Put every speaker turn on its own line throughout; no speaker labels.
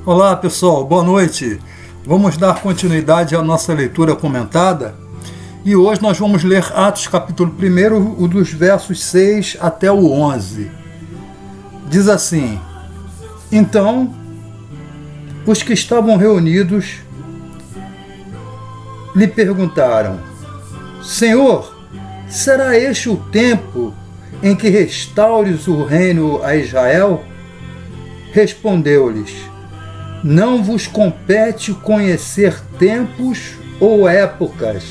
Olá pessoal, boa noite. Vamos dar continuidade à nossa leitura comentada e hoje nós vamos ler Atos capítulo 1, o dos versos 6 até o 11. Diz assim: Então, os que estavam reunidos lhe perguntaram: Senhor, será este o tempo em que restaures o reino a Israel? Respondeu-lhes: Não vos compete conhecer tempos ou épocas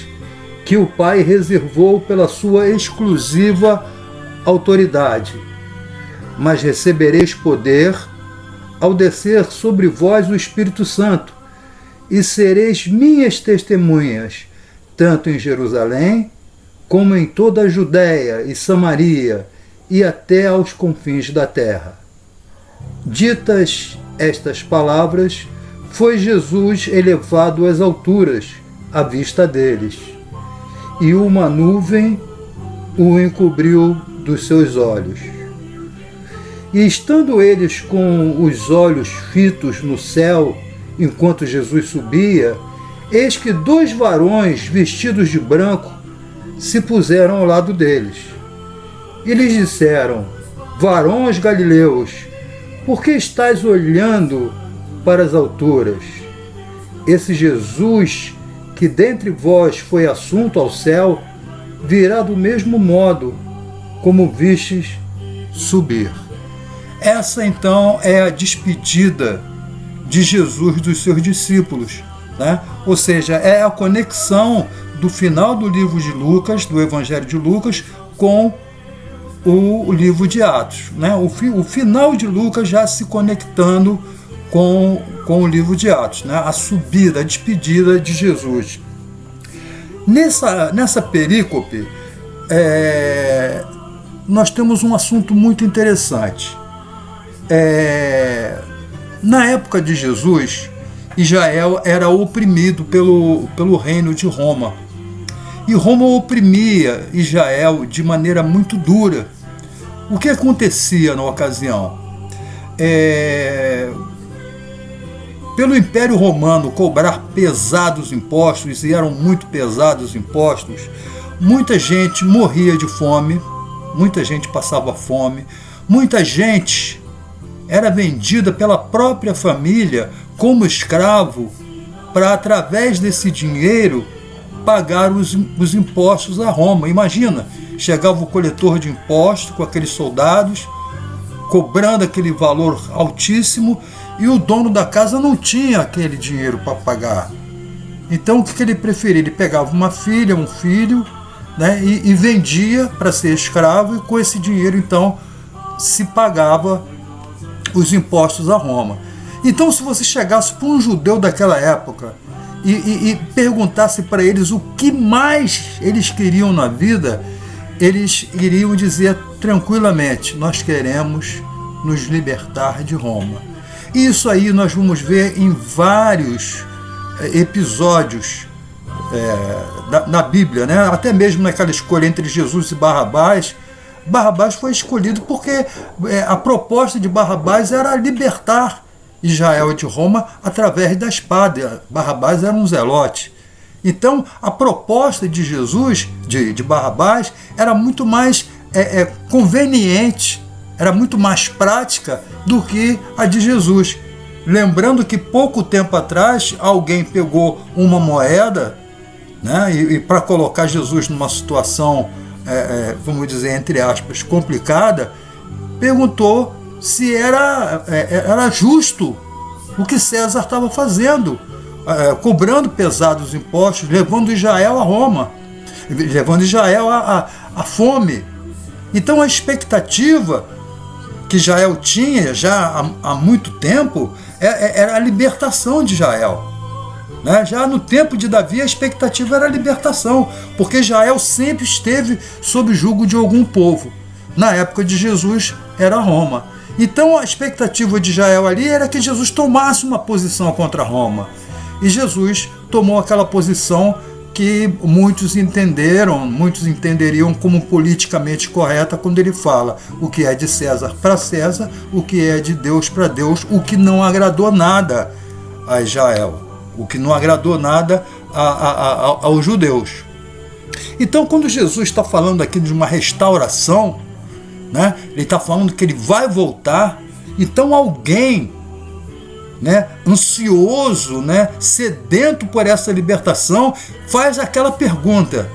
que o Pai reservou pela sua exclusiva autoridade, mas recebereis poder ao descer sobre vós o Espírito Santo, e sereis minhas testemunhas, tanto em Jerusalém, como em toda a Judéia e Samaria, e até aos confins da terra. Ditas estas palavras, foi Jesus elevado às alturas, à vista deles, e uma nuvem o encobriu dos seus olhos. E estando eles com os olhos fitos no céu, enquanto Jesus subia, eis que 2 varões vestidos de branco se puseram ao lado deles. E lhes disseram: Varões galileus, por que estáis olhando para as alturas? Esse Jesus, que dentre vós foi assunto ao céu, virá do mesmo modo como vistes subir. Essa então é a despedida de Jesus dos seus discípulos, né? Ou seja, é a conexão do final do livro de Lucas, do Evangelho de Lucas, com o livro de Atos, né? O final de Lucas já se conectando com o livro de Atos, né? A subida, a despedida de Jesus. Nessa perícope, nós temos um assunto muito interessante. Na época de Jesus, Israel era oprimido pelo reino de Roma. E Roma oprimia Israel de maneira muito dura. O que acontecia na ocasião? Pelo Império Romano cobrar pesados impostos, e eram muito pesados impostos, muita gente morria de fome, muita gente passava fome, muita gente era vendida pela própria família como escravo para, através desse dinheiro, pagar os impostos a Roma. Imagina, chegava o coletor de impostos com aqueles soldados, cobrando aquele valor altíssimo, e o dono da casa não tinha aquele dinheiro para pagar. Então o que ele preferia? Ele pegava uma filha, um filho, né, e vendia para ser escravo, e com esse dinheiro então se pagava os impostos a Roma. Então, se você chegasse para um judeu daquela época e perguntasse para eles o que mais eles queriam na vida, eles iriam dizer tranquilamente: nós queremos nos libertar de Roma. E isso aí nós vamos ver em vários episódios na Bíblia, né? Até mesmo naquela escolha entre Jesus e Barrabás. Barrabás foi escolhido porque a proposta de Barrabás era libertar Israel de Roma através da espada. Barrabás era um zelote. Então, a proposta de Jesus, de Barrabás, era muito mais conveniente, era muito mais prática do que a de Jesus. Lembrando que pouco tempo atrás, alguém pegou uma moeda, né, e para colocar Jesus numa situação, vamos dizer, entre aspas, complicada, perguntou se era justo o que César estava fazendo, cobrando pesados impostos, levando Israel a Roma, levando Israel à fome. Então a expectativa que Israel tinha já há muito tempo era a libertação de Israel. Né? Já no tempo de Davi, a expectativa era a libertação, porque Israel sempre esteve sob jugo de algum povo. Na época de Jesus, era Roma. Então a expectativa de Israel ali era que Jesus tomasse uma posição contra Roma. E Jesus tomou aquela posição que muitos entenderiam como politicamente correta quando ele fala o que é de César para César, o que é de Deus para Deus, o que não agradou nada a Israel, o que não agradou nada aos judeus. Então, quando Jesus está falando aqui de uma restauração, né, ele está falando que ele vai voltar, então alguém, né, ansioso, né, sedento por essa libertação, faz aquela pergunta: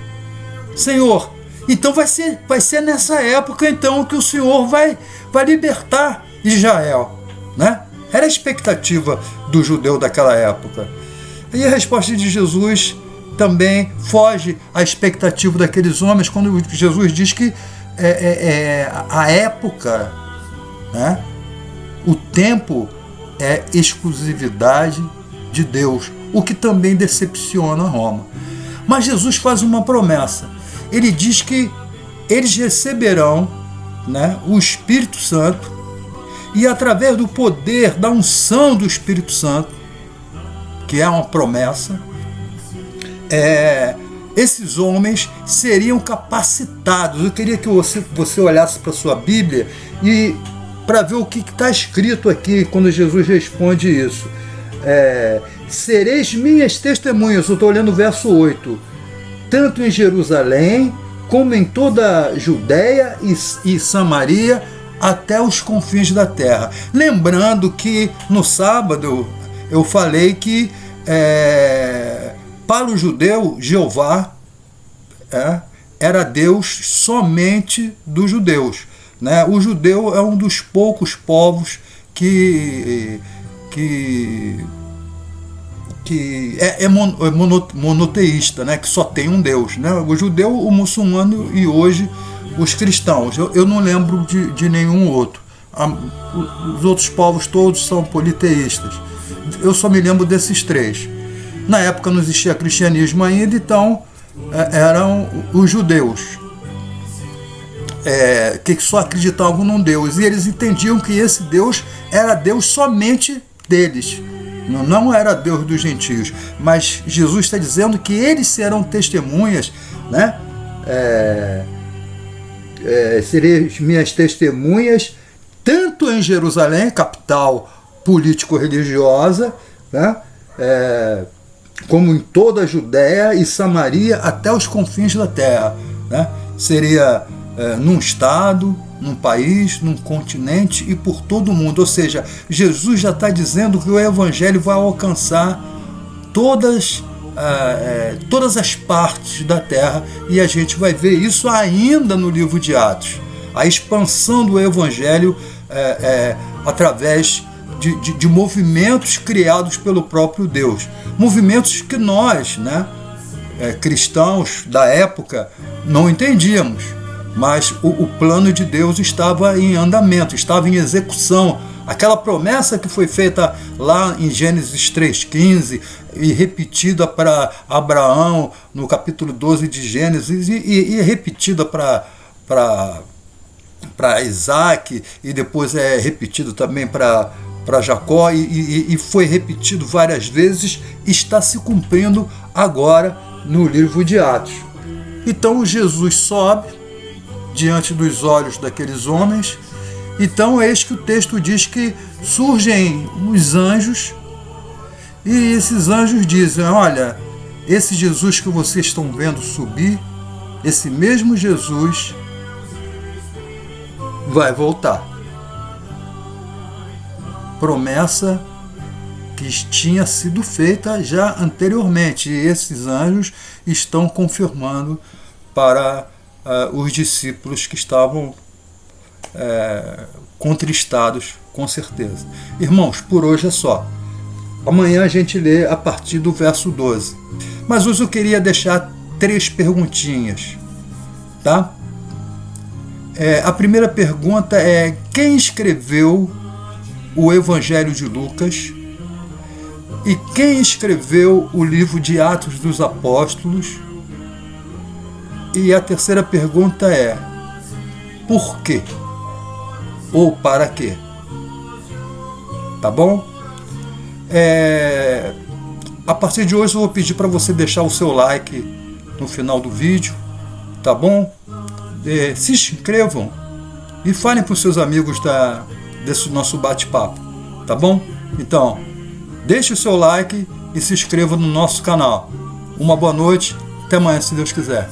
Senhor, então vai ser nessa época então que o Senhor vai libertar Israel, né? Era a expectativa do judeu daquela época. E a resposta de Jesus também foge à expectativa daqueles homens, quando Jesus diz que a época, né, o tempo é exclusividade de Deus, o que também decepciona Roma. Mas Jesus faz uma promessa. Ele diz que eles receberão, né, o Espírito Santo, e através do poder da unção do Espírito Santo, que é uma promessa, esses homens seriam capacitados. Eu queria que você olhasse para a sua Bíblia e para ver o que está escrito aqui quando Jesus responde isso. Sereis minhas testemunhas, eu estou olhando o verso 8, tanto em Jerusalém, como em toda a Judéia e Samaria, até os confins da terra. Lembrando que no sábado eu falei que para o judeu, Jeová era Deus somente dos judeus, né? O judeu é um dos poucos povos que é monoteísta, né? Que só tem um Deus, né? O judeu, o muçulmano e hoje os cristãos. Eu não lembro de nenhum outro. Os outros povos todos são politeístas. Eu só me lembro desses três. Na época não existia cristianismo ainda, então eram os judeus, que só acreditavam num Deus. E eles entendiam que esse Deus era Deus somente deles. Não era Deus dos gentios. Mas Jesus está dizendo que eles serão testemunhas, né? Serem minhas testemunhas, tanto em Jerusalém, capital político-religiosa, né? Como em toda a Judéia e Samaria, até os confins da terra, né? Seria num estado, num país, num continente e por todo o mundo. Ou seja, Jesus já está dizendo que o Evangelho vai alcançar todas as partes da terra, e a gente vai ver isso ainda no livro de Atos. A expansão do Evangelho através de movimentos criados pelo próprio Deus. Movimentos que nós, né, cristãos da época, não entendíamos. Mas o plano de Deus estava em andamento, estava em execução. Aquela promessa que foi feita lá em Gênesis 3,15 e repetida para Abraão no capítulo 12 de Gênesis e repetida para Isaac, e depois repetido também para Jacó, e foi repetido várias vezes, está se cumprindo agora no livro de Atos. Então Jesus sobe diante dos olhos daqueles homens. Então eis que o texto diz que surgem os anjos, e esses anjos dizem: olha, esse Jesus que vocês estão vendo subir, esse mesmo Jesus vai voltar. Promessa que tinha sido feita já anteriormente, e esses anjos estão confirmando para os discípulos que estavam contristados, com certeza. Irmãos, por hoje é só. Amanhã a gente lê a partir do verso 12. Mas hoje eu queria deixar 3 perguntinhas, tá? A primeira pergunta é: quem escreveu o Evangelho de Lucas? E quem escreveu o livro de Atos dos Apóstolos? E a terceira pergunta é: por quê? Ou para quê? Tá bom? A partir de hoje eu vou pedir para você deixar o seu like no final do vídeo, tá bom? Se inscrevam e falem para os seus amigos desse nosso bate-papo, tá bom? Então, deixe o seu like e se inscreva no nosso canal. Uma boa noite, até amanhã se Deus quiser.